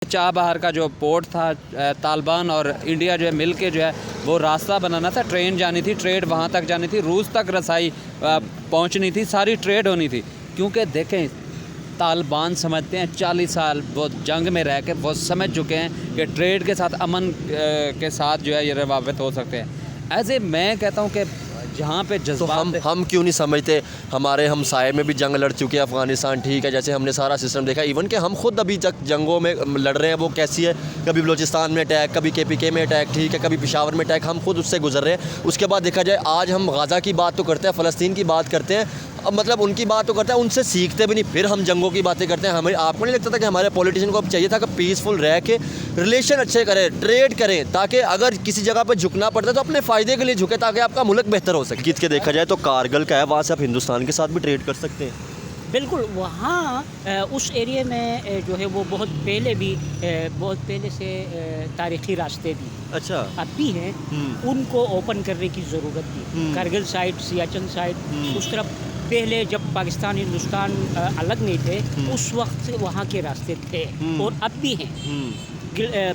Chabahar का जो port था, तालिबान और इंडिया जो है मिल के जो है वो रास्ता बनाना था, ट्रेन जानी थी, ट्रेड वहाँ तक जानी थी, रूस तक रसाई पहुँचनी थी, सारी ट्रेड होनी थी। क्योंकि देखें तालिबान समझते हैं 40 साल वो जंग में रह के वो समझ चुके हैं कि ट्रेड के साथ अमन के साथ जो है ये रवाबित हो सकते हैं। ऐसे मैं कहता हूँ कि जहाँ पे तो जज्बात हम क्यों नहीं समझते, हमारे हमसाये में भी जंग लड़ चुके हैं अफ़गानिस्तान, ठीक है, जैसे हमने सारा सिस्टम देखा, इवन कि हम खुद अभी तक जंगों में लड़ रहे हैं, वो कैसी है, कभी बलूचिस्तान में अटैक, कभी KPK में अटैक, ठीक है, कभी पेशावर में अटैक, हम खुद उससे गुजर रहे हैं। उसके बाद देखा जाए आज हम गाज़ा की बात तो करते हैं, फ़लस्तीन की बात करते हैं, अब मतलब उनकी बात तो करते हैं, उनसे सीखते भी नहीं, फिर हम जंगों की बातें करते हैं। हमें आपको नहीं लगता था कि हमारे पॉलिटिशियन को अब चाहिए था कि पीसफुल रह के रिलेशन अच्छे करें, ट्रेड करें, ताकि अगर किसी जगह पर झुकना पड़ता है तो अपने फ़ायदे के लिए झुके, ताकि आपका मुल्क बेहतर हो सके। के देखा जाए तो कारगिल का है, वहाँ से आप हिंदुस्तान के साथ भी ट्रेड कर सकते हैं। बिल्कुल, वहाँ उस एरिया में जो है वो बहुत पहले से तारीख़ी रास्ते भी अच्छा, अब भी हैं, उनको ओपन करने की ज़रूरत थी। कारगिल साइड, सियाचिन साइड, उस तरफ पहले जब पाकिस्तान हिंदुस्तान अलग नहीं थे उस वक्त वहाँ के रास्ते थे और अब भी हैं।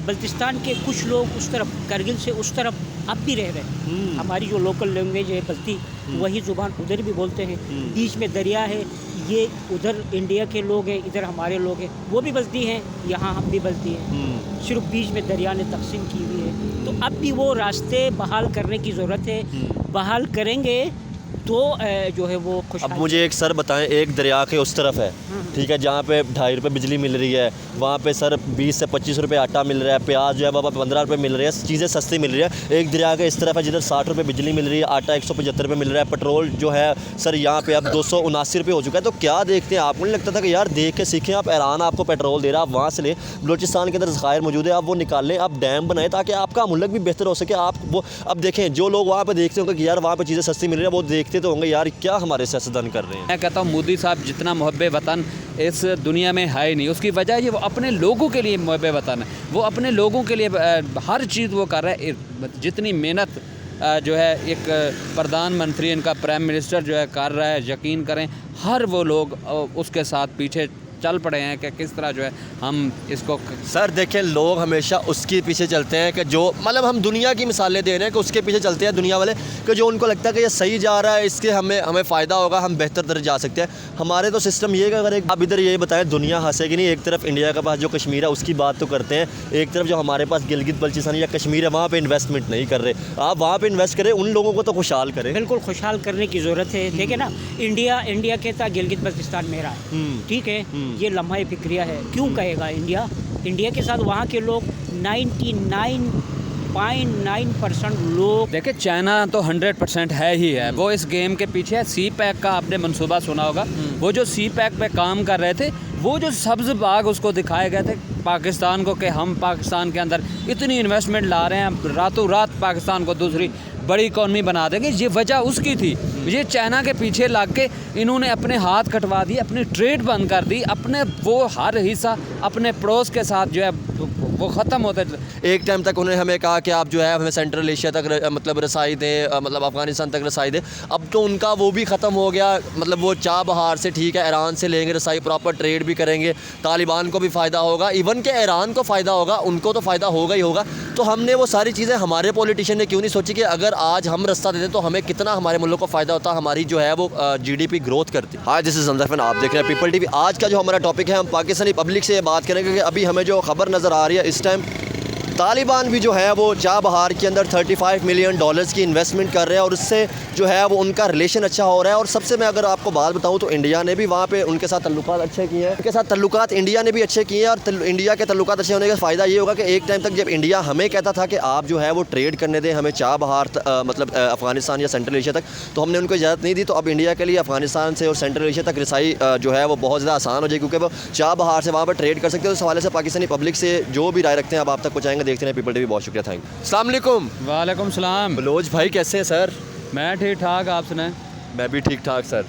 बल्तिस्तान के कुछ लोग उस तरफ, करगिल से उस तरफ अब भी रह रहे हैं। हमारी जो लोकल लैंग्वेज है बल्ती, वही ज़ुबान उधर भी बोलते हैं। बीच में दरिया है, ये उधर इंडिया के लोग हैं, इधर हमारे लोग हैं, वो भी बल्ती हैं, यहाँ हम भी बल्ती हैं, सिर्फ बीच में दरिया ने तकसीम की हुई है। तो अब भी वो रास्ते बहाल करने की ज़रूरत है। बहाल करेंगे तो जो है वो खुश। अब मुझे एक सर बताएं, एक दरिया के उस तरफ है, ठीक है, जहाँ पे 2.5 रुपये बिजली मिल रही है, वहाँ पे सर 20 से 25 रुपये आटा मिल रहा है, प्याज जो है वहाँ 15 रुपये मिल रही है, चीज़ें सस्ती मिल रही है। एक दरिया के इस तरफ है जिधर 60 रुपये बिजली मिल रही है, आटा 175 रुपये मिल रहा है, पेट्रोल जो है सर यहाँ पे अब 279 रुपये हो चुका है। तो क्या देखते हैं, आपको नहीं लगता था कि यार देख के सीखें, आप ईरान आपको पेट्रोल दे रहा है, आप वहाँ से लें, बलूचिस्तान के अंदर ज़खायर मौजूद है, आप वो निकालें, आप डैम बनाएं ताकि आपका मुल्क भी बेहतर हो सके। आप वो अब देखें, जो लोग वहाँ पर देखते होंगे कि यार वहाँ पर चीज़ें सस्ती मिल रही है, वो देखते तो होंगे यार क्या हमारे सियासतदान कर रहे हैं। मैं कहता हूँ मोदी साहब जितना मुहब्बे वतन इस दुनिया में है ही नहीं। उसकी वजह ये वो अपने लोगों के लिए मुहब्बे वतन है, वो अपने लोगों के लिए हर चीज़ वो कर रहा है। जितनी मेहनत जो है एक प्रधानमंत्री, इनका प्राइम मिनिस्टर जो है कर रहा है, यकीन करें हर वो लोग उसके साथ पीछे चल पड़े हैं कि किस तरह जो है हम इसको। सर देखें, लोग हमेशा उसके पीछे चलते हैं कि जो मतलब हम दुनिया की मिसालें दे रहे हैं कि उसके पीछे चलते हैं दुनिया वाले, कि जो उनको लगता है कि ये सही जा रहा है, इसके हमें फ़ायदा होगा, हम बेहतर तरह जा सकते हैं। हमारे तो सिस्टम ये है कि अगर आप इधर ये बताएं दुनिया हंसेगी नहीं, एक तरफ इंडिया के पास जो कश्मीर है उसकी बात तो करते हैं, एक तरफ जो हमारे पास गिलगित बल्चिस्तान या कश्मीर है वहाँ पर इन्वेस्टमेंट नहीं कर रहे। आप वहाँ पर इन्वेस्ट करें, उन लोगों को तो खुशहाल करें। बिल्कुल खुशहाल करने की ज़रूरत है। देखिए ना, इंडिया कहता गिलगित बल्तिस्तान मेरा है, ठीक है, ये लम्हा फिक्रिया है। क्यों कहेगा इंडिया के साथ वहाँ के लोग 99.9% लोग। देखिए चाइना तो 100% है ही है, वो इस गेम के पीछे है। CPEC का आपने मंसूबा सुना होगा, वो जो CPEC पे काम कर रहे थे, वो जो सब्ज़ बाग उसको दिखाए गए थे पाकिस्तान को कि हम पाकिस्तान के अंदर इतनी इन्वेस्टमेंट ला रहे हैं, रातों रात पाकिस्तान को दूसरी बड़ी इकॉनमी बना देंगे, ये वजह उसकी थी। ये चाइना के पीछे लग के इन्होंने अपने हाथ कटवा दिए, अपनी ट्रेड बंद कर दी, अपने वो हर हिस्सा अपने पड़ोस के साथ जो है वो ख़त्म होते। एक टाइम तक उन्होंने हमें कहा कि आप जो है हमें सेंट्रल एशिया तक मतलब रसाई दें, मतलब अफ़गानिस्तान तक रसाई दें। अब तो उनका वो भी ख़त्म हो गया, मतलब वो चाबहार से, ठीक है, ईरान से लेंगे रसाई, प्रॉपर ट्रेड भी करेंगे, तालिबान को भी फ़ायदा होगा, इवन के ईरान को फ़ायदा होगा, उनको तो फ़ायदा होगा ही होगा। तो हमने वो सारी चीज़ें, हमारे पॉलिटिशियन ने क्यों नहीं सोची कि अगर आज हम रास्ता देते तो हमें कितना हमारे मुल्क को फ़ायदा होता, हमारी जो है वो GDP ग्रोथ करती। हाँ, दिस इज़ ज़मज़ार, आप देख रहे हैं पीपल TV। आज का जो हमारा टॉपिक है, हम पाकिस्तानी पब्लिक से बात करेंगे कि अभी हमें जो खबर नज़र आ रही है इस टाइम, तालिबान भी जो है वो चाबहार के अंदर $35 मिलियन की इन्वेस्टमेंट कर रहे हैं और उससे जो है वो उनका रिलेशन अच्छा हो रहा है। और सबसे मैं अगर आपको बात बताऊं तो इंडिया ने भी वहाँ पे उनके साथ तल्लुकात अच्छे किए हैं, उनके साथ तल्लुकात इंडिया ने भी अच्छे किए हैं। और इंडिया के तल्लुकात अच्छे होने का फ़ायदा ये होगा कि एक टाइम तक जब इंडिया हमें कहता था कि आप जो है वो ट्रेड करने दें हमें चाबहार मतलब अफ़गानिस्तान या सेंट्रल एशिया तक, तो हमने उनको इजाज़त नहीं दी। तो अब इंडिया के लिए अफ़गानिस्तान से और सेंट्रल एशिया तक रसाई जो है वो बहुत ज़्यादा आसान हो जाएगी, क्योंकि वो चाबहार से वहाँ पर ट्रेड कर सकते हैं। उस हवाले से पाकिस्तानी पब्लिक से जो भी राय रखते हैं अब आप तक पहुँचाएंगे। देखते हैं पीपल TV, बहुत शुक्रिया, थैंक यू। अस्सलाम वालेकुम। वालेकुम सलाम। बलोच भाई कैसे हैं सर? मैं ठीक ठाक, आप सुनाएं? मैं भी ठीक ठाक सर।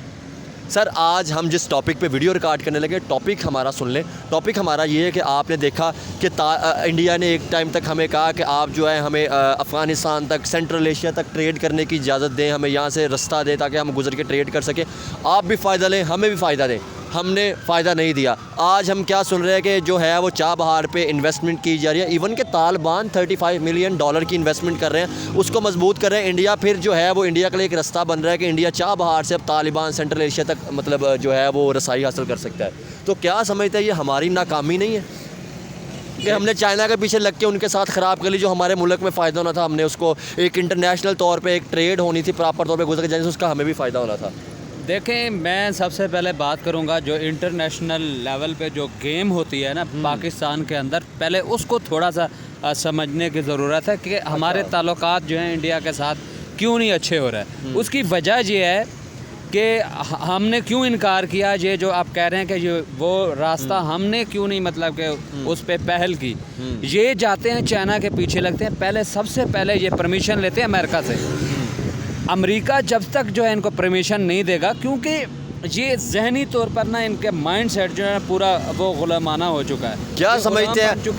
सर आज हम जिस टॉपिक पे वीडियो रिकॉर्ड करने लगे, टॉपिक हमारा सुन लें। टॉपिक हमारा ये है कि आपने देखा कि इंडिया ने एक टाइम तक हमें कहा कि आप जो है हमें अफ़गानिस्तान तक, सेंट्रल एशिया तक ट्रेड करने की इजाज़त दें, हमें यहाँ से रास्ता दें ताकि हम गुजर के ट्रेड कर सकें, आप भी फ़ायदा लें, हमें भी फ़ायदा दें। हमने फ़ायदा नहीं दिया। आज हम क्या सुन रहे हैं कि जो है वो चाबहार पे इन्वेस्टमेंट की जा रही है। इवन के तालिबान $35 मिलियन की इन्वेस्टमेंट कर रहे हैं, उसको मजबूत कर रहे हैं। इंडिया फिर जो है वो इंडिया के लिए एक रास्ता बन रहा है कि इंडिया चाबहार से अब तालिबान सेंट्रल एशिया तक मतलब जो है वो रसाई हासिल कर सकता है। तो क्या समझते हैं ये हमारी नाकामी नहीं है कि हमने चाइना के पीछे लग के उनके साथ ख़राब कर ली? जो हमारे मुल्क में फ़ायदा होना था, हमने उसको एक इंटरनेशनल तौर पे एक ट्रेड होनी थी प्रॉपर तौर पे गुजर के जाने से, उसका हमें भी फ़ायदा होना था। देखें, मैं सबसे पहले बात करूंगा जो इंटरनेशनल लेवल पे जो गेम होती है ना पाकिस्तान के अंदर, पहले उसको थोड़ा सा समझने की ज़रूरत है कि हमारे ताल्लुकात जो हैं इंडिया के साथ क्यों नहीं अच्छे हो रहे हैं। उसकी वजह ये है कि हमने क्यों इनकार किया, ये जो आप कह रहे हैं कि ये वो रास्ता हमने क्यों नहीं मतलब कि उस पर पहल की। ये जाते हैं चाइना के पीछे लगते हैं, पहले सबसे पहले ये परमिशन लेते हैं अमेरिका से। अमेरिका जब तक जो है इनको परमिशन नहीं देगा, क्योंकि ये जहनी तौर पर ना इनके माइंड सेट जो है पूरा वो गुलामाना हो चुका है। क्या समझते हैं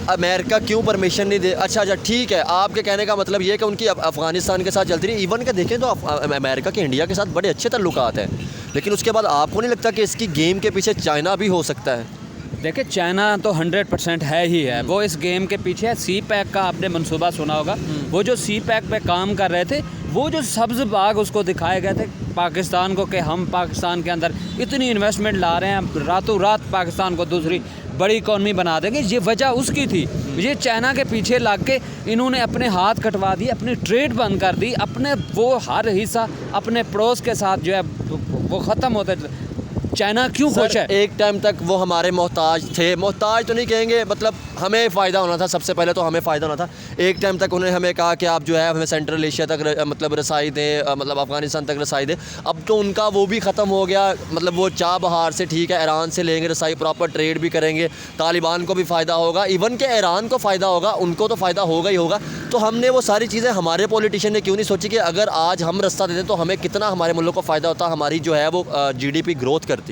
अमेरिका क्यों परमिशन नहीं दे? अच्छा ठीक है, आपके कहने का मतलब ये है कि उनकी अफ़गानिस्तान के साथ चलती रही। इवन के देखें तो अमेरिका के इंडिया के साथ बड़े अच्छे ताल्लुकात हैं, लेकिन उसके बाद आपको नहीं लगता कि इसकी गेम के पीछे चाइना भी हो सकता है? देखिए, चाइना तो 100% है ही है, वो इस गेम के पीछे है। सी पैक का आपने मंसूबा सुना होगा, वो जो सी पैक पे काम कर रहे थे, वो जो सब्ज़ बाग उसको दिखाए गए थे पाकिस्तान को कि हम पाकिस्तान के अंदर इतनी इन्वेस्टमेंट ला रहे हैं, रातों रात पाकिस्तान को दूसरी बड़ी इकॉनमी बना देंगे। ये वजह उसकी थी। ये चाइना के पीछे लग के इन्होंने अपने हाथ कटवा दिए, अपनी ट्रेड बंद कर दी, अपने वो हर हिस्सा अपने पड़ोस के साथ जो है वो ख़त्म होते। चाइना क्यों खुश है? एक टाइम तक वो हमारे मोहताज थे, मोहताज तो नहीं कहेंगे, मतलब हमें फ़ायदा होना था। सबसे पहले तो हमें फ़ायदा होना था। एक टाइम तक उन्होंने हमें कहा कि आप जो है हमें सेंट्रल एशिया तक मतलब रसाई दें, मतलब अफ़गानिस्तान तक रसाई दें। अब तो उनका वो भी ख़त्म हो गया। मतलब वो चाबहार से ठीक है, ईरान से लेंगे रसाई, प्रॉपर ट्रेड भी करेंगे, तालिबान को भी फ़ायदा होगा, इवन के ईरान को फ़ायदा होगा, उनको तो फ़ायदा होगा ही होगा। तो हमने वो सारी चीज़ें, हमारे पॉलिटिशियन ने क्यों नहीं सोची कि अगर आज हम रास्ता देते तो हमें कितना हमारे मुल्क को फ़ायदा होता, हमारी जो है वो GDP ग्रोथ करती।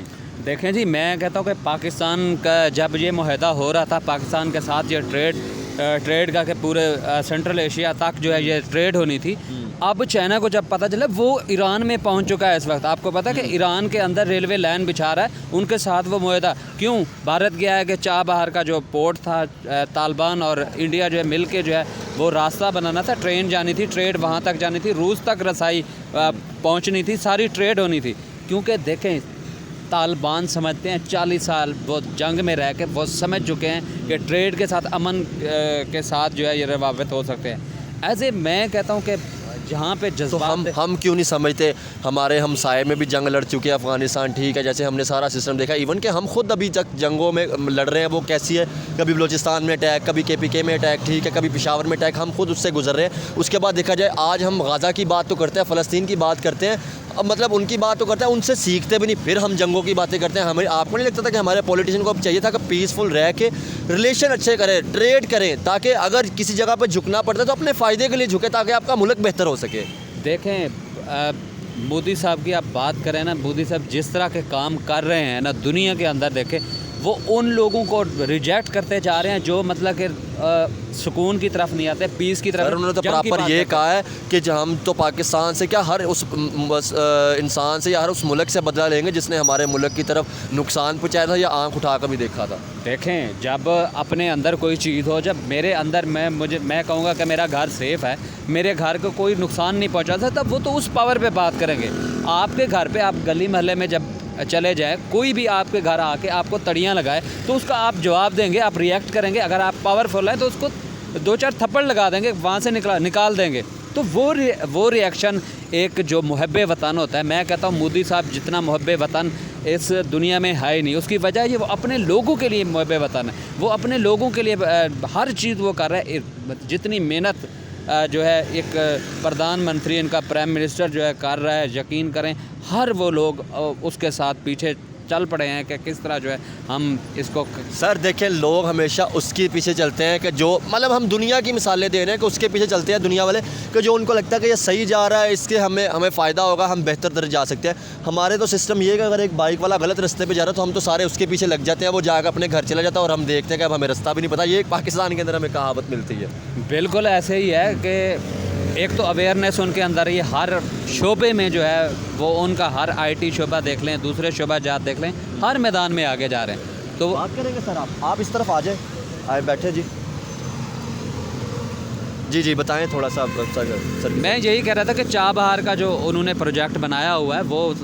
देखें जी, मैं कहता हूँ कि पाकिस्तान का जब ये मुआहदा हो रहा था, पाकिस्तान के साथ ये ट्रेड का कि पूरे सेंट्रल एशिया तक जो है ये ट्रेड होनी थी। अब चाइना को जब पता चला, वो ईरान में पहुंच चुका है इस वक्त। आपको पता है कि ईरान के अंदर रेलवे लाइन बिछा रहा है, उनके साथ वो मुआहदा क्यों? भारत गया है कि चाबहार का जो पोर्ट था, तालिबान और इंडिया जो है मिल के जो है वो रास्ता बनाना था, ट्रेन जानी थी, ट्रेड वहाँ तक जानी थी, रूस तक रसाई पहुँचनी थी, सारी ट्रेड होनी थी। क्योंकि देखें, तालिबान समझते हैं 40 साल वो जंग में रह के वो समझ चुके हैं कि ट्रेड के साथ, अमन के साथ जो है ये रवाबित हो सकते हैं। ऐसे मैं कहता हूँ कि जहाँ पे जज्बात तो हम क्यों नहीं समझते? हमारे हमसाये में भी जंग लड़ चुके हैं, अफ़गानिस्तान ठीक है, जैसे हमने सारा सिस्टम देखा। इवन कि हम खुद अभी तक जंगों में लड़ रहे हैं। वो कैसी है, कभी बलूचिस्तान में अटैक, कभी KPK में अटैक, ठीक है, कभी पेशावर में अटैक, हम खुद उससे गुजर रहे हैं। उसके बाद देखा जाए, आज हम गाज़ा की बात तो करते हैं, फ़लस्तीन की बात करते हैं, अब मतलब उनकी बात तो करते हैं, उनसे सीखते भी नहीं, फिर हम जंगों की बातें करते हैं। हमें आपको नहीं लगता था कि हमारे पॉलिटिशियन को अब चाहिए था कि पीसफुल रह के रिलेशन अच्छे करें, ट्रेड करें, ताकि अगर किसी जगह पर झुकना पड़ता है तो अपने फ़ायदे के लिए झुके, ताकि आपका मुल्क बेहतर हो सके। देखें, मोदी साहब की आप बात करें ना, मोदी साहब जिस तरह के काम कर रहे हैं ना दुनिया के अंदर, देखें वो उन लोगों को रिजेक्ट करते जा रहे हैं जो मतलब कि सुकून की तरफ नहीं आते, पीस की तरफ। उन्होंने तो प्रॉपर ये कहा है कि हम तो पाकिस्तान से क्या, हर उस इंसान से या हर उस मुल्क से बदला लेंगे जिसने हमारे मुल्क की तरफ नुकसान पहुँचाया था या आँख उठा कर भी देखा था। देखें, जब अपने अंदर कोई चीज़ हो, जब मेरे अंदर मैं कहूँगा कि मेरा घर सेफ़ है, मेरे घर को कोई नुकसान नहीं पहुँचा था, तब वो तो उस पावर पे बात करेंगे। आपके घर पे, आप गली मोहल्ले में जब चले जाए, कोई भी आपके घर आके आपको तड़ियाँ लगाए तो उसका आप जवाब देंगे, आप रिएक्ट करेंगे। अगर आप पावरफुल हैं तो उसको 2-4 थप्पड़ लगा देंगे, वहाँ से निकाल देंगे। तो वो रिएक्शन एक जो मुहब्बे वतन होता है, मैं कहता हूँ मोदी साहब जितना मुहब्बे वतन इस दुनिया में है ही नहीं। उसकी वजह ये वो अपने लोगों के लिए मुहब्बे वतन है, वो अपने लोगों के लिए हर चीज़ वो कर रहा है। जितनी मेहनत जो है एक प्रधानमंत्री, इनका प्राइम मिनिस्टर जो है कर रहा है, यकीन करें हर वो लोग उसके साथ पीछे चल पड़े हैं कि किस तरह जो है हम इसको। सर देखें, लोग हमेशा उसके पीछे चलते हैं कि जो मतलब हम दुनिया की मिसालें दे रहे हैं कि उसके पीछे चलते हैं दुनिया वाले, कि जो उनको लगता है कि ये सही जा रहा है, इसके हमें फ़ायदा होगा, हम बेहतर तरह जा सकते हैं। हमारे तो सिस्टम ये है कि अगर एक बाइक वाला गलत रास्ते पे जा रहा है तो हम तो सारे उसके पीछे लग जाते हैं, वो जाकर अपने घर चला जाता है और हम देखते हैं कि अब हमें रास्ता भी नहीं पता। ये पाकिस्तान के अंदर हमें कहावत मिलती है। बिल्कुल ऐसे ही है कि एक तो अवेयरनेस उनके अंदर ही हर शोबे में जो है वो उनका हर आईटी शोबा देख लें, दूसरे शोबा जात देख लें, हर मैदान में आगे जा रहे हैं। तो बात करेंगे सर, आप इस तरफ आ जाए, आए बैठे जी। जी जी बताएं थोड़ा सा सर। मैं यही कह रहा था कि चाबहार का जो उन्होंने प्रोजेक्ट बनाया हुआ है वो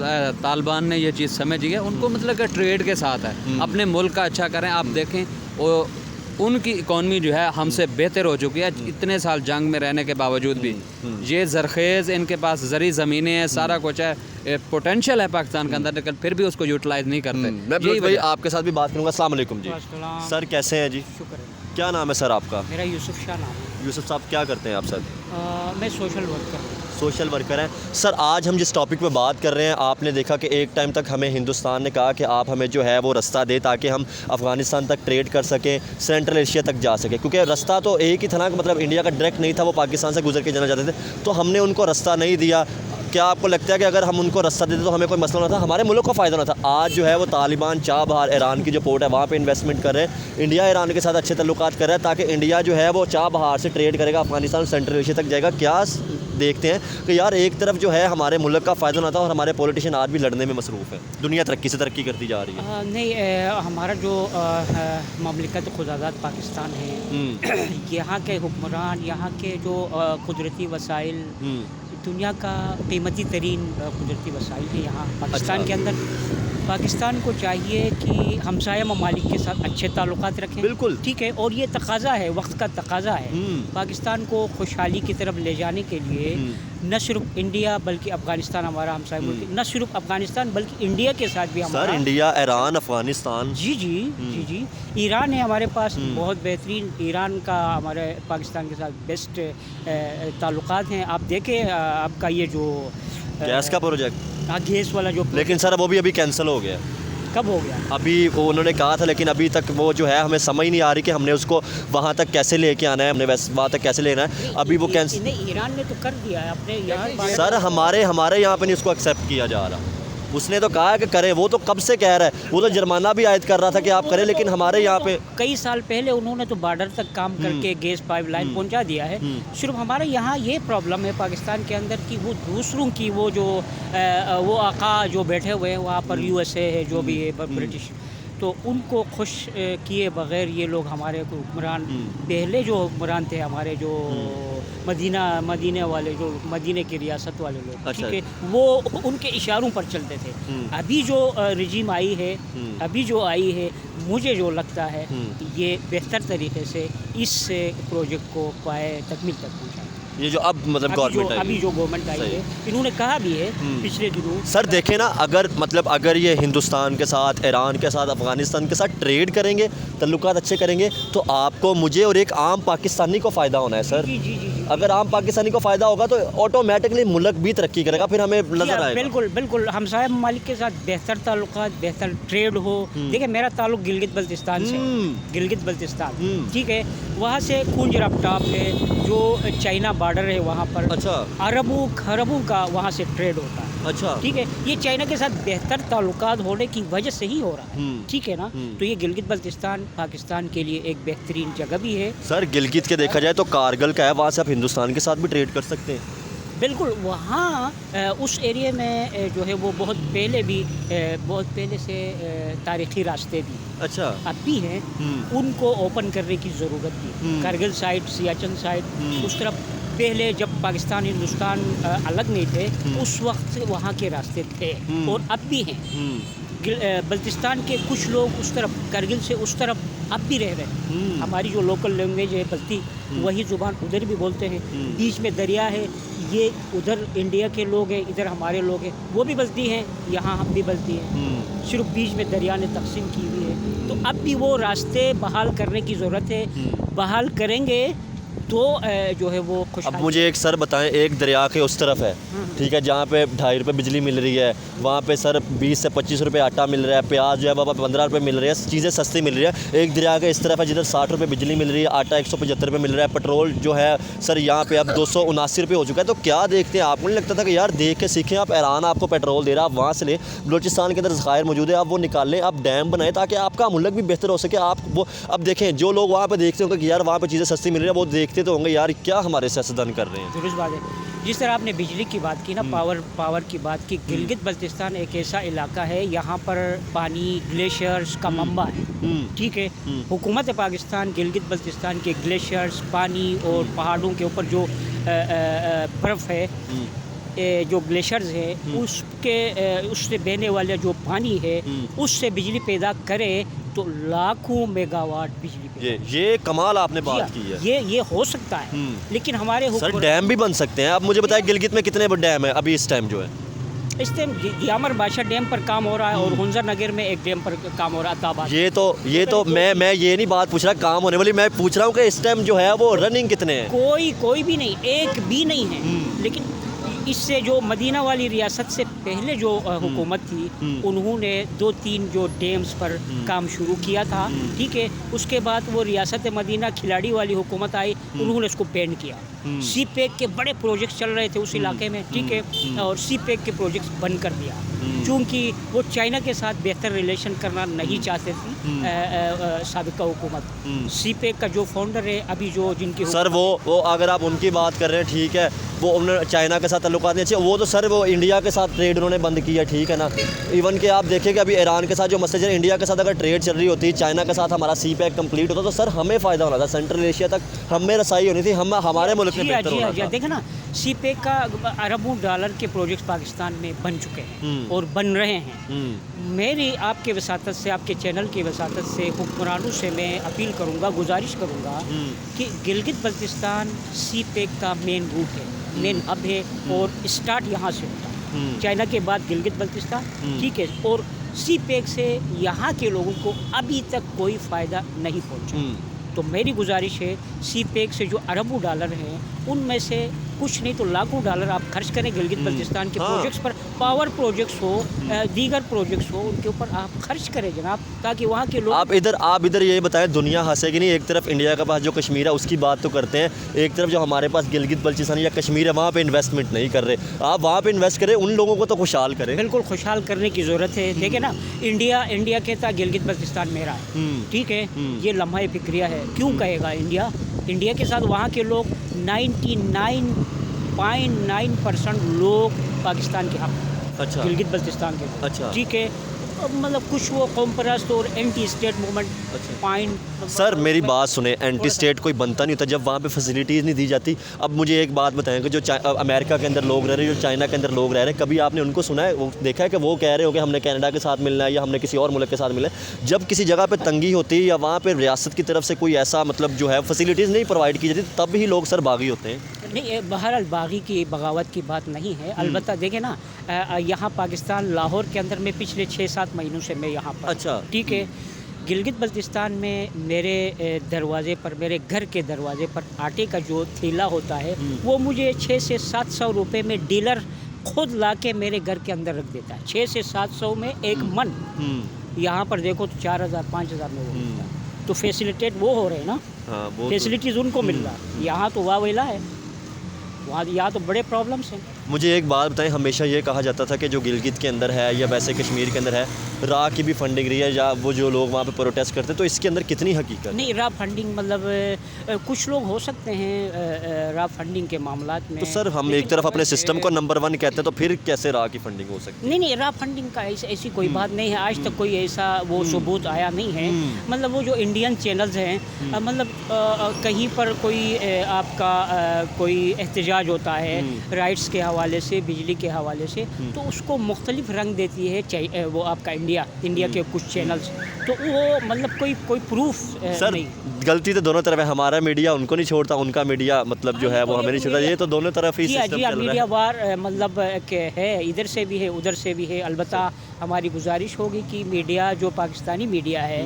तालिबान ने ये चीज़ समझी है, उनको मतलब कि ट्रेड के साथ है, अपने मुल्क का अच्छा करें। आप देखें वो उनकी इकॉनमी जो है हमसे बेहतर हो चुकी है इतने साल जंग में रहने के बावजूद भी। ये ज़रखेज़ इनके पास ज़री ज़मीनें हैं, सारा कुछ है, पोटेंशियल है पाकिस्तान के अंदर, लेकिन फिर भी उसको यूटिलाइज़ नहीं करते। मैं फिरोज भाई आपके साथ भी बात करूँगा। अस्सलाम वालेकुम जी। सर कैसे हैं जी? शुक्र है। क्या नाम है सर आपका? मेरा यूसुफ शाह नाम है। यूसुफ साहब क्या करते हैं आप सर? मैं सोशल वर्कर हूँ। सोशल वर्कर हैं सर। आज हम जिस टॉपिक पे बात कर रहे हैं, आपने देखा कि एक टाइम तक हमें हिंदुस्तान ने कहा कि आप हमें जो है वो रास्ता दे ताकि हम अफ़गानिस्तान तक ट्रेड कर सकें, सेंट्रल एशिया तक जा सकें, क्योंकि रास्ता तो एक ही था ना, मतलब इंडिया का डायरेक्ट नहीं था, वो पाकिस्तान से गुजर के जाना चाहते थे, तो हमने उनको रास्ता नहीं दिया। क्या आपको लगता है कि अगर हम उनको रास्ता देते तो हमें कोई मसला ना था, हमारे मुल्क को फ़ायदा ना था? आज जो है वो तालिबान चाबहार ईरान की जो पोर्ट है वहाँ पे इन्वेस्टमेंट कर रहे हैं, इंडिया ईरान के साथ अच्छे तल्लुकात कर रहा है ताकि इंडिया जो है वो चाबहार से ट्रेड करेगा, अफगानिस्तान सेंट्रल एशिया तक जाएगा। क्या देखते हैं कि यार एक तरफ जो है हमारे मुल्क का फ़ायदा ना था और हमारे पॉलिटिशियन आज भी लड़ने में मसरूफ़ है, दुनिया तरक्की से तरक्की करती जा रही है। नहीं, हमारा जो ममलिकत खुदाजात पाकिस्तान है, यहाँ के हुक्मरान, यहाँ के जो कुदरती वसाइल, दुनिया का कीमती तरीन कुदरती वसाइल है यहाँ पाकिस्तान के अंदर। पाकिस्तान को चाहिए कि हमसाया ममालिक के साथ अच्छे ताल्लुकात रखें। बिल्कुल ठीक है, और ये तकाजा है, वक्त का तकाजा है। पाकिस्तान को खुशहाली की तरफ ले जाने के लिए न सिर्फ इंडिया बल्कि अफ़गानिस्तान हमारा हमसाया मुल्क, न सिर्फ अफ़गानिस्तान बल्कि इंडिया के साथ भी हमारा। सर इंडिया, ईरान, अफ़गानिस्तान, जी, ईरान है हमारे पास बहुत बेहतरीन। ईरान का हमारे पाकिस्तान के साथ बेस्ट ताल्लुकात हैं। आप देखें आपका ये जो गैस का प्रोजेक्ट, हाँ गैस वाला जो, लेकिन सर वो भी अभी कैंसिल हो गया। कब हो गया? अभी वो उन्होंने कहा था, लेकिन अभी तक वो जो है हमें समझ नहीं आ रही कि हमने उसको वहाँ तक कैसे लेके आना है, हमने वहाँ तक कैसे लेना है। अभी वो कैंसिल नहीं, ईरान ने तो कर दिया है अपने यहाँ। सर हमारे यहाँ पे नहीं उसको एक्सेप्ट किया जा रहा। उसने तो कहा है कि करें, वो तो कब से कह रहा है, वो तो जुर्माना भी आयद कर रहा था कि आप करें, लेकिन हमारे यहाँ पे कई साल पहले उन्होंने तो बॉर्डर तक काम करके गैस पाइपलाइन पहुंचा दिया है। सिर्फ हमारे यहाँ ये प्रॉब्लम है पाकिस्तान के अंदर कि वो दूसरों की वो जो वो आका जो बैठे हुए हैं वहाँ पर, USA है जो भी है ब्रिटिश, तो उनको खुश किए बगैर ये लोग हमारे हुक्मरान, पहले जो हुक्मरान थे हमारे जो मदीने वाले, जो मदीने की रियासत वाले लोग, ठीक है, वो उनके इशारों पर चलते थे। अभी जो रजीम आई है, अभी जो आई है, मुझे जो लगता है ये बेहतर तरीके से इस प्रोजेक्ट को पाए तकमील तक पहुँचाए। ये जो अब मतलब गवर्नमेंट अभी जो गवर्नमेंट आई है, इन्होंने कहा भी है पिछले दिनों। सर देखें ना, अगर ये हिंदुस्तान के साथ, ईरान के साथ, अफगानिस्तान के साथ ट्रेड करेंगे, तल्लुकात अच्छे करेंगे, तो आपको, मुझे और एक आम पाकिस्तानी को फ़ायदा होना है सर। जी। अगर आम पाकिस्तानी को फ़ायदा होगा तो ऑटोमेटिकली मुल्क भी तरक्की करेगा, फिर हमें नजर आएगा। बिल्कुल हमसाया ममालिक के साथ बेहतर ताल्लुकात, बेहतर ट्रेड हो। देखिए मेरा ताल्लुक गिलगित बल्तिस्तान से, गिलगित बल्तिस्तान, ठीक है, वहाँ से खूंज रफ्तार है, जो चाइना बॉर्डर है वहाँ पर। अच्छा। अरबों का वहाँ से ट्रेड होता है। अच्छा, ठीक है, ये चाइना के साथ बेहतर ताल्लुकात होने की वजह से ही हो रहा है, ठीक है ना। तो ये गिलगित बल्तिस्तान पाकिस्तान के लिए एक बेहतरीन जगह भी है। सर गिलगित के देखा जाए तो कारगिल का है, वहाँ से आप हिंदुस्तान के साथ भी ट्रेड कर सकते हैं। बिल्कुल, वहाँ उस एरिया में जो है वो बहुत पहले से तारीख़ी रास्ते भी अच्छा अब भी हैं, उनको ओपन करने की ज़रूरत थी। कारगिल साइड, सियाचिन साइड, उस तरफ पहले जब पाकिस्तान हिंदुस्तान अलग नहीं थे, उस वक्त वहाँ के रास्ते थे और अब भी हैं। बल्तिस्तान के कुछ लोग उस तरफ, करगिल से उस तरफ अब भी रह रहे हैं। हमारी जो लोकल लैंग्वेज है बल्ती, वही ज़ुबान उधर भी बोलते हैं। बीच में दरिया है, ये उधर इंडिया के लोग हैं, इधर हमारे लोग हैं, वो भी बल्ती हैं, यहाँ हम भी बल्ती हैं। सिर्फ बीच में दरिया ने तकसीम की हुई है। तो अब भी वो रास्ते बहाल करने की ज़रूरत है। बहाल करेंगे तो जो है वो खुश। अब मुझे एक सर बताएं, एक दरिया के उस तरफ है, ठीक है, जहाँ पे 2.5 रुपये बिजली मिल रही है, वहाँ पे सर 20 से 25 रुपये आटा मिल रहा है, प्याज जो है वहाँ 15 रुपये मिल रही है, चीज़ें सस्ती मिल रही है। एक दरिया के इस तरफ है जिधर 60 रुपये बिजली मिल रही है, आटा 175 रुपये मिल रहा है, पेट्रोल जो है सर यहाँ पे अब 279 रुपये हो चुका है। तो क्या देखते हैं, आपको नहीं लगता था कि यार देख के सीखें, आप ईरान आपको पेट्रोल दे रहा है, आप वहाँ से लें, बलूचिस्तान के अंदर ज़खायर मौजूद है, आप वो निकाल लें, आप डैम बनाएं ताकि आपका मुल्क भी बेहतर हो सके। आप वो अब देखें, जो लोग वहाँ पर देखते होंगे कि यार वहाँ पर चीज़ें सस्ती मिल रही है, वो देखते देखते तो होंगे यार क्या हमारे सियासतदान कर रहे हैं। दुरुस्त बात है। जिस तरह आपने बिजली की बात की ना, पावर की बात की, गिलगित बल्तिस्तान एक ऐसा इलाका है यहाँ पर पानी ग्लेशियर्स का मंबा है, ठीक है। हुकूमत पाकिस्तान गिलगित बल्तिस्तान के ग्लेशियर्स, पानी और पहाड़ों के ऊपर जो बर्फ़ है, जो ग्लेशियर्स है उससे बहने वाला जो पानी है उससे बिजली पैदा करे तो लाखों मेगावाट बिजली पैदा। ये कमाल आपने बात की है। ये हो सकता है, लेकिन हमारे सर डैम भी बन सकते हैं। आप मुझे बताएं गिलगित में कितने डैम है अभी इस टाइम जो है? इस टाइम यामर बादशाह डैम पर काम हो रहा है और हुंजर नगर में एक डैम पर काम हो रहा है, ताबाद। ये तो मैं ये नहीं बात पूछ रहा काम होने वाली, मैं पूछ रहा हूँ कि इस टाइम जो है वो रनिंग कितने हैं? कोई भी नहीं, एक भी नहीं है। लेकिन इससे जो मदीना वाली रियासत से पहले जो हुकूमत थी उन्होंने 2-3 जो डैम्स पर काम शुरू किया था, ठीक है। उसके बाद वो रियासत मदीना खिलाड़ी वाली हुकूमत आई, उन्होंने उसको बैन किया। सी पैक के बड़े प्रोजेक्ट्स चल रहे थे उस इलाके में, ठीक है, और सी पैक के प्रोजेक्ट्स बंद कर दिया क्योंकि वो चाइना के साथ बेहतर रिलेशन करना नहीं चाहते थी साबिका हुकूमत। सी पैक का जो फाउंडर है अभी जो जिनकी सर वो अगर आप उनकी बात कर रहे हैं ठीक है, वो उन्होंने चाइना के साथ ताल्लुकात नहीं अच्छे, वो तो सर वो इंडिया के साथ ट्रेड उन्होंने बंद किया, ठीक है ना। इवन कि आप देखें कि अभी ईरान के साथ जो मसले चल, इंडिया के साथ अगर ट्रेड चल रही होती, चाइना के साथ हमारा सी पैक कंप्लीट होता तो सर हमें फ़ायदा होना था, सेंट्रल एशिया तक हमें रसाई होनी थी, हम हमारे मुल्क में बेहतर होना था। देखे ना, सी पैक का अरबों डॉलर के प्रोजेक्ट्स पाकिस्तान में बन चुके हैं और बन रहे हैं। मेरी आपके वसातत से, आपके चैनल की वसातत से हुक्मरानों से मैं अपील करूँगा, गुजारिश करूँगा कि गिलगित बल्तिस्तान सी पैक का मेन रूट है, मेन हब है और स्टार्ट यहाँ से होता है। चाइना के बाद गिलगित बल्तिस्तान, ठीक है, और सी पैक से यहाँ के लोगों को अभी तक कोई फ़ायदा नहीं पहुँचा। तो मेरी गुजारिश है सी पैक से जो अरबों डॉलर हैं उनमें से कुछ नहीं तो लाखों डॉलर आप खर्च करें गिलगित बल्तिस्तान के प्रोजेक्ट्स पर, पावर प्रोजेक्ट्स हो, दीगर प्रोजेक्ट्स हो, उनके ऊपर आप खर्च करें जनाब, ताकि वहाँ के लोग। आप इधर ये बताएं दुनिया हंसेगी नहीं, एक तरफ इंडिया के पास जो कश्मीर है उसकी बात तो करते हैं, एक तरफ जो हमारे पास गिलगित बल्तिस्तान या कश्मीर है वहाँ पे इन्वेस्टमेंट नहीं कर रहे। आप वहाँ पे इन्वेस्ट करें, उन लोगों को तो खुशहाल करें। बिल्कुल खुशहाल करने की ज़रूरत है। देखें ना, इंडिया कहता गिलगित बल्तिस्तान मेरा है, ठीक है, ये लम्हा फिक्रिया है। क्यों कहेगा इंडिया के साथ वहाँ के लोग 99.9% लोग पाकिस्तान के हक, अच्छा, गिलगित बल्तिस्तान के, अच्छा, ठीक है। मतलब कुछ वो कौम परस्त और anti state movement point. Sir मेरी बात सुने, एंटी स्टेट कोई बनता नहीं होता जब वहाँ पे फैसिलिटीज़ नहीं दी जाती। अब मुझे एक बात बताएं कि जो अमेरिका के अंदर लोग रह रहे हैं, जो चाइना के अंदर लोग रह रहे हैं, कभी आपने उनको सुना है, वो देखा है कि वो कह रहे हो कि हमने कनाडा के साथ मिलना है या हमने किसी और मुल्क के साथ मिलना है? जब किसी जगह पर तंगी होती है या वहाँ पर रियासत की तरफ से कोई ऐसा मतलब जो है फैसिलिटीज़ नहीं प्रोवाइड की जाती, तब ही लोग सर बागी होते हैं। नहीं, बहरहाल बागी की बगावत की बात नहीं है। अलबत्ता देखें ना, यहाँ पाकिस्तान लाहौर के अंदर में पिछले 6-7 महीनों से मैं यहाँ पर, अच्छा, ठीक है। गिलगित बल्तिस्तान में मेरे दरवाज़े पर, मेरे घर के दरवाज़े पर आटे का जो थैला होता है वो मुझे 600 से 700 रुपये में डीलर खुद ला के मेरे घर के अंदर रख देता है। 600 से 700 में एक मन। यहाँ पर देखो तो 4000-5000 में वो मिलता है। तो फैसिलिटेट वो हो रहे हैं ना, फैसिलिटीज़ उनको मिल रहा है। यहाँ तो वावेला है, वहाँ यहाँ तो बड़े प्रॉब्लम्स हैं। मुझे एक बात बताएं, हमेशा ये कहा जाता था कि जो गिलगित के अंदर है या वैसे कश्मीर के अंदर है, रा की भी फंडिंग रही है या वो जो लोग वहाँ पे प्रोटेस्ट करते हैं, तो इसके अंदर कितनी हकीकत? नहीं, रा फंडिंग मतलब कुछ लोग हो सकते हैं रा फंडिंग के मामलात में। तो सर हम एक तरफ अपने सिस्टम को नंबर 1 कहते हैं, तो फिर कैसे रा की फंडिंग हो सकती है? नहीं, रा फंडिंग का ऐसी कोई बात नहीं है। आज तक कोई ऐसा वो सबूत आया नहीं है। मतलब वो जो इंडियन चैनल्स हैं, मतलब कहीं पर कोई आपका कोई एहतजाज होता है राइट्स के हवाले से, बिजली के हवाले से, तो उसको मुख्तलिफ रंग देती है वो आपका इंडिया के कुछ चैनल्स। तो वो मतलब कोई प्रूफ सर नहीं। गलती तो दोनों तरफ है, हमारा मीडिया उनको नहीं छोड़ता, उनका मीडिया मतलब जो है वो हमें नहीं छोड़ता। ये तो दोनों तरफ ही सिस्टम चल रहा है। मीडिया वार मतलब है, इधर से भी है उधर से भी है। अलबत्ता हमारी गुजारिश होगी कि मीडिया जो पाकिस्तानी मीडिया है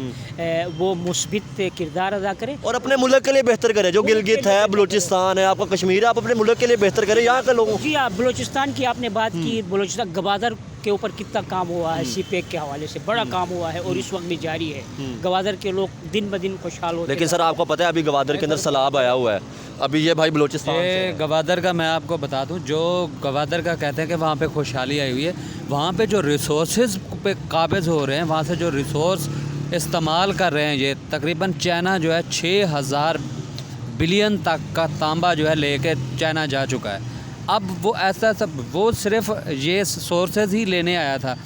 वो मुस्बित किरदार अदा करे और अपने मुल्क के लिए बेहतर करे। जो गिलगित है, बलूचिस्तान है, आपका कश्मीर है, आप अपने मुल्क के लिए बेहतर करें, यहाँ के लोगों। जी हाँ, बलूचिस्तान की आपने बात की, बलूचिस्तान गवादर के ऊपर कितना काम हुआ है, सी पैक के हवाले से बड़ा काम हुआ है और इस वक्त भी जारी है। गवादर के लोग दिन ब दिन खुशहाल होते हैं। लेकिन सर आपको पता है अभी गवादर के अंदर सैलाब आया हुआ है, अभी ये भाई बलूचिस्तान से गवादर का मैं आपको बता दूं, जो गवादर का कहते हैं कि वहाँ पे खुशहाली आई हुई है, वहाँ पे जो रिसोर्सेज पे काबिज हो रहे हैं, वहाँ से जो रिसोर्स इस्तेमाल कर रहे हैं, ये तकरीबन चाइना जो है 6000 बिलियन तक का तांबा जो है लेके चाइना जा चुका है। अब वो ऐसा सब वो सिर्फ ये सोर्सेज ही लेने आया था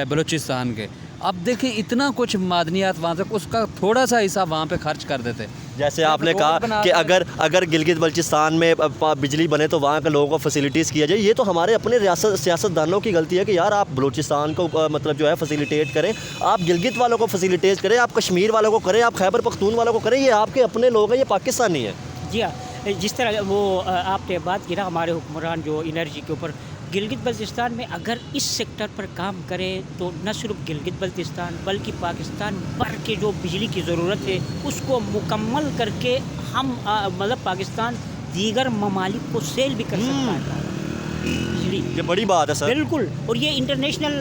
बलूचिस्तान के। अब देखिए इतना कुछ मादनियात वहाँ तक, उसका थोड़ा सा हिस्सा वहाँ पे खर्च कर देते। जैसे आपने कहा कि अगर गिलगित बल्चिस्तान में बिजली बने तो वहाँ के लोगों को फैसिलिटीज़ किया जाए। ये तो हमारे अपने सियासतदानों की गलती है कि यार आप बलूचिस्तान को मतलब जो है फैसिलिटेट करें, आप गिलगित वालों को फैसिलिटेट करें, आप कश्मीर वालों को करें, आप खैबर पख्तून वालों को करें। ये आपके अपने लोग हैं, ये पाकिस्तानी है। जी हाँ, जिस तरह वो आपने बात की ना हमारे हुक्मरान जो एनर्जी के ऊपर, गिलगित बल्तिस्तान में अगर इस सेक्टर पर काम करें तो न सिर्फ गिलगित बल्तिस्तान बल्कि पाकिस्तान भर के जो बिजली की ज़रूरत है उसको मुकम्मल करके हम मतलब पाकिस्तान दीगर ममालिक को सेल भी कर सकता है बिजली। ये बड़ी बात है सर। बिल्कुल, और ये इंटरनेशनल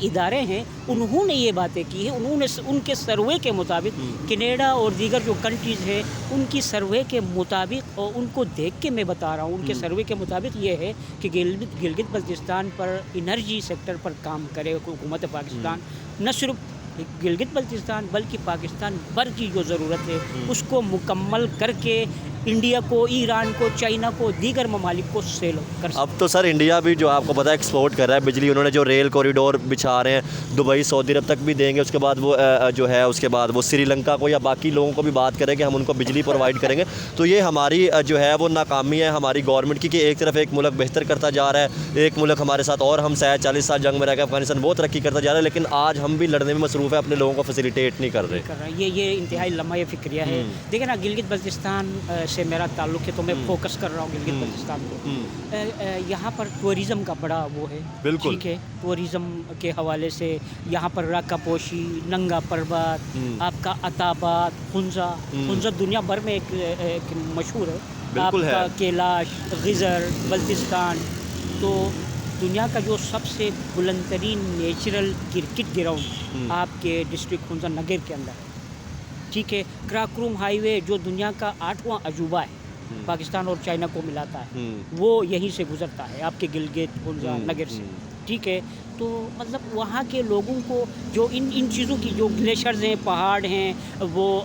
इदारे हैं उन्होंने ये बातें की है। उन्होंने उनके सर्वे के मुताबिक कनाडा और दीगर जो कंट्रीज़ हैं उनकी सर्वे के मुताबिक, और उनको देख के मैं बता रहा हूँ, उनके सर्वे के मुताबिक ये है कि गिलगित बल्तिस्तान पर एनर्जी सेक्टर पर काम करे हुकूमत पाकिस्तान। न सिर्फ गिलगित बल्तिस्तान बल्कि पाकिस्तान भर की जो ज़रूरत है उसको मुकम्मल करके इंडिया को, ईरान को, चाइना को, दीगर ममालिक को सेल कर सकते। अब तो सर इंडिया भी जो आपको पता है एक्सपोर्ट कर रहा है बिजली। उन्होंने जो रेल कॉरिडोर बिछा रहे हैं, दुबई सऊदी अरब तक भी देंगे। उसके बाद वो जो है उसके बाद वो श्रीलंका को या बाकी लोगों को भी बात करेंगे, हम उनको बिजली प्रोवाइड करेंगे। तो ये हमारी जो है वो नाकामी है हमारी गवर्नमेंट की कि एक तरफ एक मुल्क बेहतर करता जा रहा है, एक मुल्क हमारे साथ और हम 40 साल जंग में रह के अफगानिस्तान बहुत तरक्की करता जा रहा है, लेकिन आज हम भी लड़ने में मसरूफ़ है, अपने लोगों को फैसिलिटेट नहीं कर रहे। ये इंतहाई लम्हा फिक्रिया है। देखिए ना, गिलगित बल्तिस्तान से मेरा ताल्लुक़ है तो मैं फोकस कर रहा हूँ गिलगित बल्तिस्तान को। यहाँ पर टूरिज़म का बड़ा वो है, बिल्कुल ठीक है। टूरिज़म के हवाले से यहाँ पर राका पोशी, नंगा पर्वत, आपका अताबाद, खुंजा दुनिया भर में एक मशहूर है। आपका कैलाश, गिज़र, बल्तिस्तान, तो दुनिया का जो सबसे बुलंदतरीन नेचुरल क्रिकेट ग्राउंड आपके डिस्ट्रिक्ट खुंजा नगर के अंदर है, ठीक है। कराकोरम हाईवे जो दुनिया का 8वां अजूबा है, पाकिस्तान और चाइना को मिलाता है, वो यहीं से गुजरता है आपके गिलगित खुंजा नगर से, ठीक है। तो मतलब वहाँ के लोगों को जो इन चीज़ों की जो ग्लेशियर्स हैं, पहाड़ हैं, वो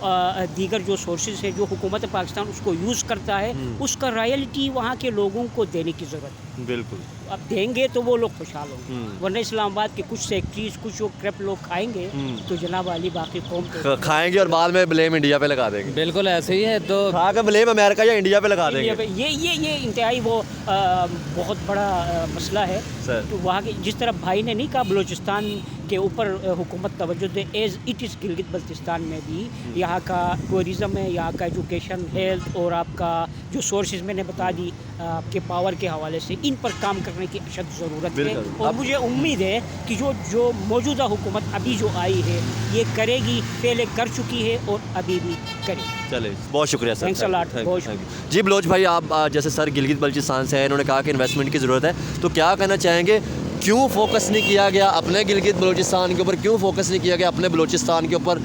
दीगर जो सोर्सेज हैं जो हुकूमत पाकिस्तान उसको यूज़ करता है, उसका रॉयल्टी वहाँ के लोगों को देने की ज़रूरत है। बिल्कुल, अब देंगे तो वो लोग खुशहाल होंगे, वरना इस्लामाबाद के कुछ सेक्टरीज, कुछ जो क्रैप लोग खाएंगे तो जनाब वाली बाकी कौम तो खाएंगे और बाद में ब्लेम इंडिया पे लगा देंगे। बिल्कुल ऐसे ही है। तो खा के ब्लेम अमेरिका या इंडिया पे लगा देंगे। ये इंतहाई वो बहुत बड़ा मसला है। तो वहाँ के जिस तरह भाई ने नहीं कहा बलूचिस्तान के ऊपर हुकूमत तवज्जो दे, as it is Gilgit Baltistan में भी यहाँ का टूरिज़म है, यहाँ का एजुकेशन, हेल्थ और आपका जो सोर्सेज मैंने बता दी आपके पावर के हवाले से, इन पर काम करने की अशद ज़रूरत है। और मुझे उम्मीद है कि जो मौजूदा हुकूमत अभी जो आई है ये करेगी, पहले कर चुकी है और अभी भी करेगी। चले, बहुत शुक्रिया सर। थैंक्स अ लॉट, बहुत शुक्रिया। जी बलोच भाई, आप जैसे सर गिलगित बल्चिस्तान से हैं, इन्होंने कहा कि इन्वेस्टमेंट की ज़रूरत है, तो क्या कहना चाहेंगे, क्यों फोकस नहीं किया गया अपने गिलगित बलूचिस्तान के ऊपर, क्यों फोकस नहीं किया गया अपने बलूचिस्तान के ऊपर?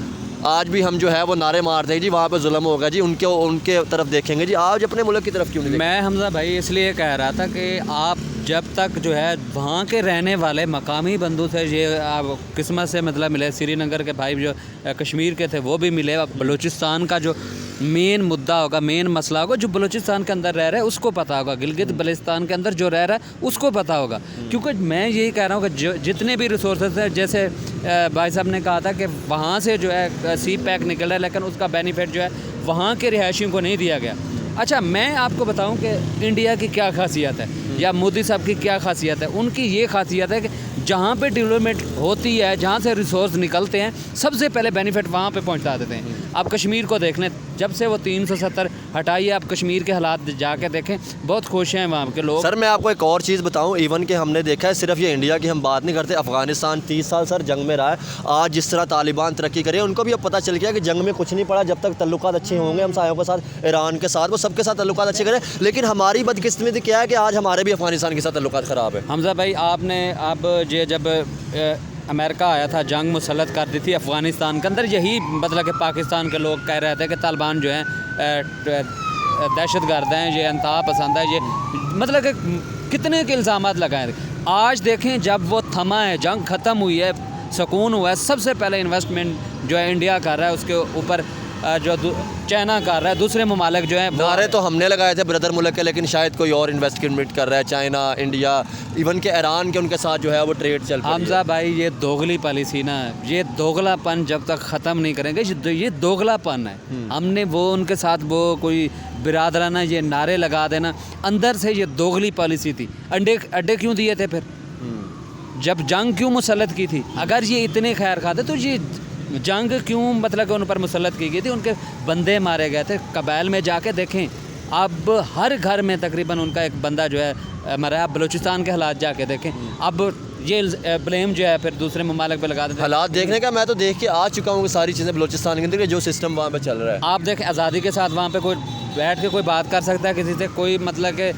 आज भी हम जो है वो नारे मारते हैं जी वहाँ पे जुल्म होगा जी, उनके तरफ देखेंगे जी, आज अपने मुल्क की तरफ क्यों नहीं? मैं हमजा भाई इसलिए कह रहा था कि आप जब तक जो है वहाँ के रहने वाले मकामी बंधु थे, ये आप किस्मत से मतलब मिले, श्रीनगर के भाई जो कश्मीर के थे वो भी मिले, बलूचिस्तान का जो मेन मुद्दा होगा, मेन मसला होगा, जो बलूचिस्तान के अंदर रह रहा है उसको पता होगा, गिलगित बल्तिस्तान के अंदर जो रह रहा है उसको पता होगा। क्योंकि मैं यही कह रहा हूँ कि जितने भी रिसोर्सेज हैं, जैसे भाई साहब ने कहा था कि वहाँ से जो है सी पैक निकल रहा है, लेकिन उसका बेनिफिट जो है वहाँ के रिहायशियों को नहीं दिया गया। अच्छा, मैं आपको बताऊं कि इंडिया की क्या खासियत है या मोदी साहब की क्या खासियत है। उनकी ये खासियत है कि जहाँ पे डेवलपमेंट होती है, जहाँ से रिसोर्स निकलते हैं, सबसे पहले बेनिफिट वहाँ पे पहुँचा देते हैं। आप कश्मीर को देख लें, जब से वो 370 हटाइए, आप कश्मीर के हालात जाके देखें, बहुत खुश हैं वहाँ के लोग। सर मैं आपको एक और चीज़ बताऊँ, इवन कि हमने देखा है, सिर्फ ये इंडिया की हम बात नहीं करते, अफगानिस्तान 30 साल सर जंग में रहा है। आज जिस तरह तालिबान तरक्की करे, उनको भी अब पता चल गया कि जंग में कुछ नहीं पड़ा, जब तक तल्लुकात अच्छे होंगे हमसायों के साथ, ईरान के साथ, वो सबके साथ तल्लुकात अच्छे करें। लेकिन हमारी बदकिस्मती क्या है कि आज हमारे भी अफगानिस्तान के साथ तल्लुकात ख़राब है। हमजा भाई, आपने अब जब अमेरिका आया था, जंग मुसल्लत कर दी थी अफ़गानिस्तान के अंदर, यही मतलब कि पाकिस्तान के लोग कह रहे थे कि तालिबान जो हैं दहशतगर्द हैं, ये इंतहा पसंद है, ये मतलब कि कितने के इल्ज़ामात लगाए थे। आज देखें, जब वो थमा है, जंग ख़त्म हुई है, सुकून हुआ है, सबसे पहले इन्वेस्टमेंट जो है इंडिया कर रहा है, उसके ऊपर जो चाइना कर रहा है, दूसरे ममालिक जो है नारे तो हमने लगाए थे ब्रदर मुल्क के, लेकिन शायद कोई और इन्वेस्टमेंट कर रहा है, चाइना, इंडिया, इवन के ईरान के उनके साथ जो है वो ट्रेड चल रही है। हमजा भाई, ये दोगली पॉलिसी ना, ये दोगलापन जब तक ख़त्म नहीं करेंगे, ये दोगलापन है। हमने वो उनके साथ वो कोई बिरादराना ये नारे लगा देना, अंदर से ये दोगली पॉलिसी थी। अड्डे क्यों दिए थे फिर, जब जंग क्यों मुसल्लत की थी? अगर ये इतने खैर खाते तो ये जंग क्यों मतलब कि उन पर मुसल्लत की गई थी? उनके बंदे मारे गए थे। कबाइल में जाके देखें, अब हर घर में तकरीबन उनका एक बंदा जो है मरा है। आप बलूचिस्तान के हालात जाके देखें, अब ये ब्लेम जो है फिर दूसरे ममालिक पे लगा देते हैं। हालात देखने का मैं तो देख के आ चुका हूँ कि सारी चीज़ें बलूचिस्तान के अंदर जो सिस्टम वहाँ पे चल रहा है। आप देखें, आज़ादी के साथ वहाँ पे कोई बैठ के कोई बात कर सकता है किसी से, कोई मतलब कि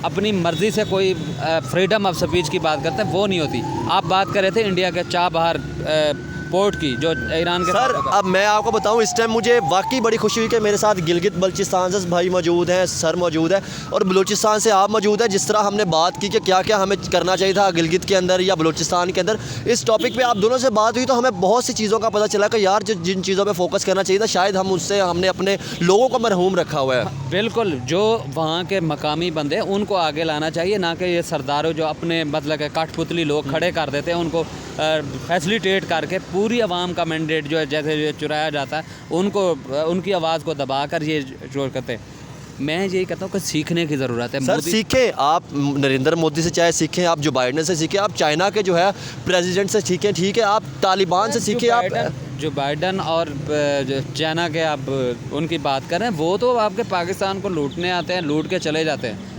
अपनी मर्ज़ी से कोई फ्रीडम ऑफ स्पीच की बात करता है, वो नहीं होती। आप बात कर रहे थे इंडिया के चाबहार पोर्ट की, जो ईरान के सर अब मैं आपको बताऊं, इस टाइम मुझे वाकई बड़ी खुशी हुई कि मेरे साथ गिलगित बल्चिस्तान से भाई मौजूद हैं, सर मौजूद है, और बलूचिस्तान से आप मौजूद हैं। जिस तरह हमने बात की कि क्या क्या हमें करना चाहिए था गिलगित के अंदर या बलूचिस्तान के अंदर, इस टॉपिक पे आप दोनों से बात हुई तो हमें बहुत सी चीज़ों का पता चला कि यार जिन चीज़ों पर फोकस करना चाहिए था, शायद हमने अपने लोगों को मरहूम रखा हुआ है। बिल्कुल, जो वहाँ के मकामी बंदे हैं उनको आगे लाना चाहिए, ना कि ये सरदारों जो अपने मतलब के कठपुतली लोग खड़े कर देते हैं, उनको फैसिलिटेट करके पूरी आवाम का मैंडेट जो है जैसे ये चुराया जाता है, उनको उनकी आवाज़ को दबाकर ये जोर करते हैं। मैं यही कहता हूँ कि सीखने की ज़रूरत है। सर सीखें, आप नरेंद्र मोदी से चाहे सीखें, आप जो बाइडन से सीखें, आप चाइना के जो है प्रेसिडेंट से सीखें, ठीक है, आप तालिबान से सीखें। आप जो बाइडन और चाइना के आप उनकी बात करें, वो तो आपके पाकिस्तान को लूटने आते हैं, लूट के चले जाते हैं।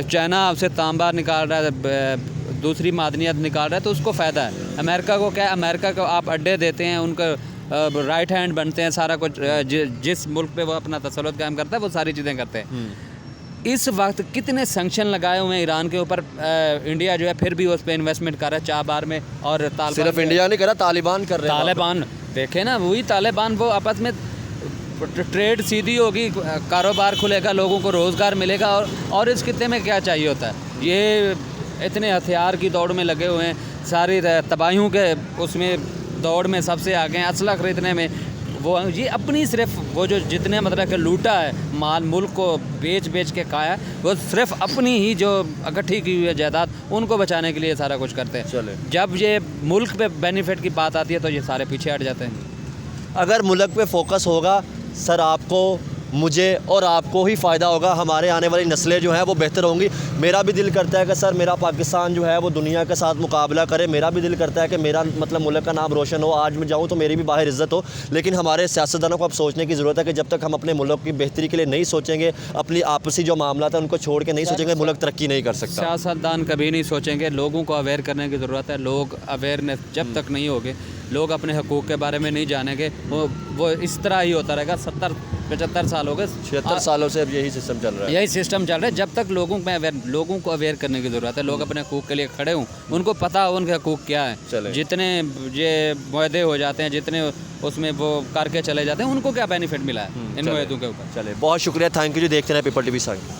चाइना आपसे तांबा निकाल रहा है, दूसरी मादनियत निकाल रहा है, तो उसको फ़ायदा है। अमेरिका को क्या, अमेरिका को आप अड्डे देते हैं, उनका राइट हैंड बनते हैं, सारा कुछ जिस मुल्क पे वो अपना तसल्लुत कायम करता है वो सारी चीज़ें करते हैं। इस वक्त कितने सैंक्शन लगाए हुए हैं ईरान के ऊपर, इंडिया जो है फिर भी उस पर इन्वेस्टमेंट कर रहा है चाबहार में। और सिर्फ इंडिया नहीं कर रहा, तालिबान कर रहे हैं। तालिबान देखे ना, वही तालिबान, वो आपस में ट्रेड सीधी होगी, कारोबार खुलेगा, लोगों को रोज़गार मिलेगा। और इस खित्ते में क्या चाहिए होता है? ये इतने हथियार की दौड़ में लगे हुए हैं, सारी तबाहियों के उसमें दौड़ में सबसे आगे हैं, असला खरीदने में। वो ये अपनी सिर्फ वो जो जितने मतलब के लूटा है माल, मुल्क को बेच के खाया, वो सिर्फ अपनी ही जो इकट्ठी की हुई है जायदाद, उनको बचाने के लिए सारा कुछ करते हैं। चले, जब ये मुल्क पे बेनिफिट की बात आती है तो ये सारे पीछे हट जाते हैं। अगर मुल्क पे फोकस होगा सर, आपको, मुझे और आपको ही फ़ायदा होगा, हमारे आने वाली नस्लें जो हैं वो बेहतर होंगी। मेरा भी दिल करता है कि सर मेरा पाकिस्तान जो है वो दुनिया के साथ मुकाबला करे। मेरा भी दिल करता है कि मेरा मतलब मुल्क का नाम रोशन हो, आज मैं जाऊँ तो मेरी भी बाहर इज़्ज़त हो। लेकिन हमारे सियासतदानों को अब सोचने की ज़रूरत है कि जब तक हम अपने मुल्क की बेहतरी के लिए नहीं सोचेंगे, अपनी आपसी जो मामला है उनको छोड़ के नहीं सोचेंगे, मुल्क तरक्की नहीं कर सकता। सियासतदान कभी नहीं सोचेंगे, लोगों को अवेयर करने की ज़रूरत है। लोग अवेयरनेस जब तक नहीं होगे, लोग अपने हकूक़ के बारे में नहीं जानेंगे, वो इस तरह ही होता रहेगा। 70-75 साल हो गए, 76 सालों से अब यही सिस्टम चल रहा है। यही सिस्टम चल रहा है। जब तक लोगों को अवेयर करने की ज़रूरत है, लोग अपने हकूक़ के लिए खड़े हों, उनको पता हो उनके हकूक़ क्या है। जितने ये मुआहदे हो जाते हैं, जितने उसमें वो करके चले जाते हैं, उनको क्या बेनिफिट मिला है इन मुआहदों के ऊपर। चले, बहुत शुक्रिया, थैंक यू जी। देखते रहे पीपल टीवी साइड।